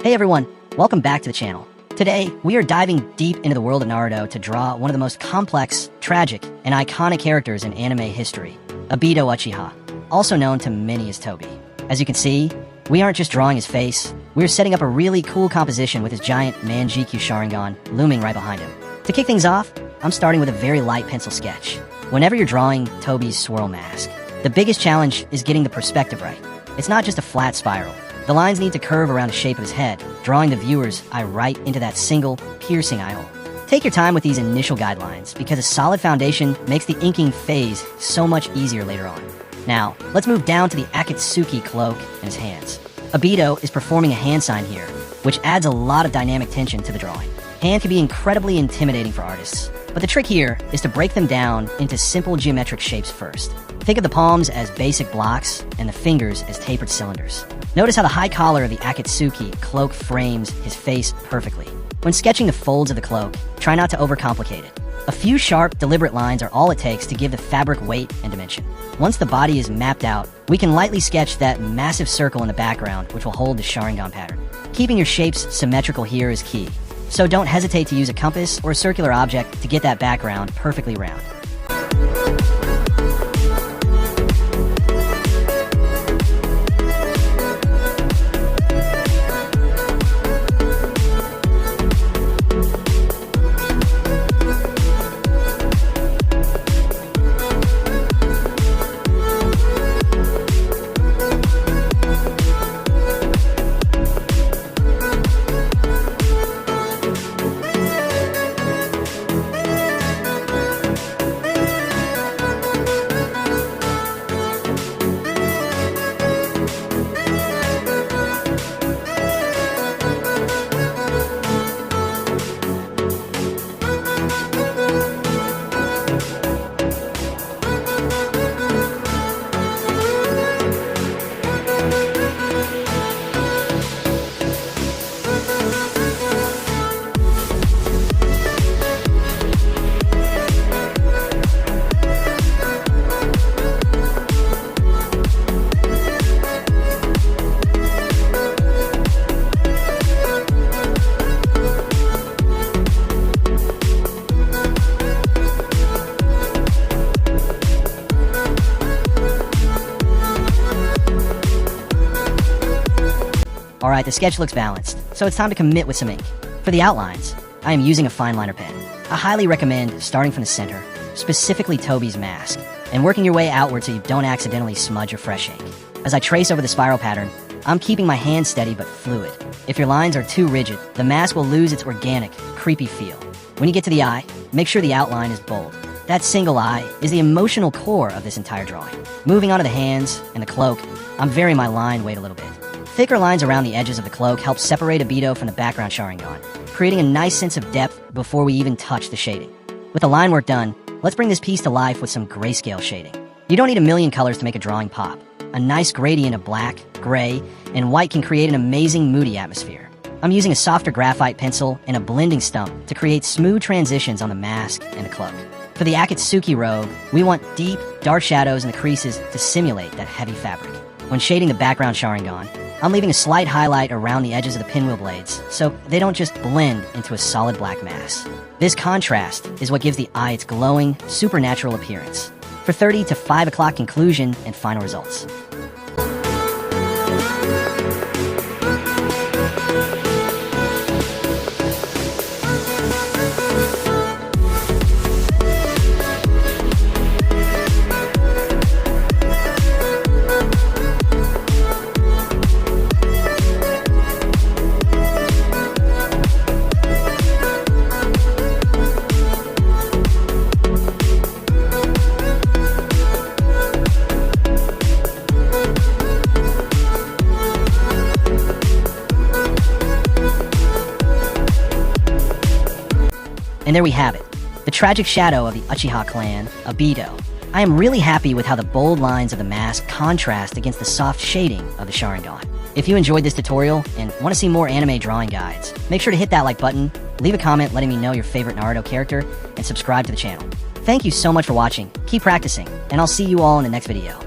Hey everyone, welcome back to the channel. Today, we are diving deep into the world of Naruto to draw one of the most complex, tragic, and iconic characters in anime history, Obito Uchiha, also known to many as Tobi. As you can see, we aren't just drawing his face, we're setting up a really cool composition with his giant Mangekyou Sharingan looming right behind him. To kick things off, I'm starting with a very light pencil sketch. Whenever you're drawing Tobi's swirl mask, the biggest challenge is getting the perspective right. It's not just a flat spiral. The lines need to curve around the shape of his head, drawing the viewer's eye right into that single, piercing eye hole. Take your time with these initial guidelines, because a solid foundation makes the inking phase so much easier later on. Now, let's move down to the Akatsuki cloak in his hands. Obito is performing a hand sign here, which adds a lot of dynamic tension to the drawing. Hand can be incredibly intimidating for artists, but the trick here is to break them down into simple geometric shapes first. Think of the palms as basic blocks and the fingers as tapered cylinders. Notice how the high collar of the Akatsuki cloak frames his face perfectly. When sketching the folds of the cloak, try not to overcomplicate it. A few sharp, deliberate lines are all it takes to give the fabric weight and dimension. Once the body is mapped out, we can lightly sketch that massive circle in the background which will hold the Sharingan pattern. Keeping your shapes symmetrical here is key, so don't hesitate to use a compass or a circular object to get that background perfectly round. Alright, the sketch looks balanced, so it's time to commit with some ink. For the outlines, I am using a fine liner pen. I highly recommend starting from the center, specifically Tobi's mask, and working your way outward so you don't accidentally smudge your fresh ink. As I trace over the spiral pattern, I'm keeping my hand steady but fluid. If your lines are too rigid, the mask will lose its organic, creepy feel. When you get to the eye, make sure the outline is bold. That single eye is the emotional core of this entire drawing. Moving on to the hands and the cloak, I'm varying my line weight a little bit. Thicker lines around the edges of the cloak help separate Obito from the background Sharingan, creating a nice sense of depth before we even touch the shading. With the line work done, let's bring this piece to life with some grayscale shading. You don't need a million colors to make a drawing pop. A nice gradient of black, gray, and white can create an amazing moody atmosphere. I'm using a softer graphite pencil and a blending stump to create smooth transitions on the mask and the cloak. For the Akatsuki robe, we want deep, dark shadows in the creases to simulate that heavy fabric. When shading the background Sharingan, I'm leaving a slight highlight around the edges of the pinwheel blades, so they don't just blend into a solid black mass. This contrast is what gives the eye its glowing, supernatural appearance. For 30 to 5 o'clock conclusion and final results. And there we have it, the tragic shadow of the Uchiha clan, Obito. I am really happy with how the bold lines of the mask contrast against the soft shading of the Sharingan. If you enjoyed this tutorial and want to see more anime drawing guides, make sure to hit that like button, leave a comment letting me know your favorite Naruto character, and subscribe to the channel. Thank you so much for watching, keep practicing, and I'll see you all in the next video.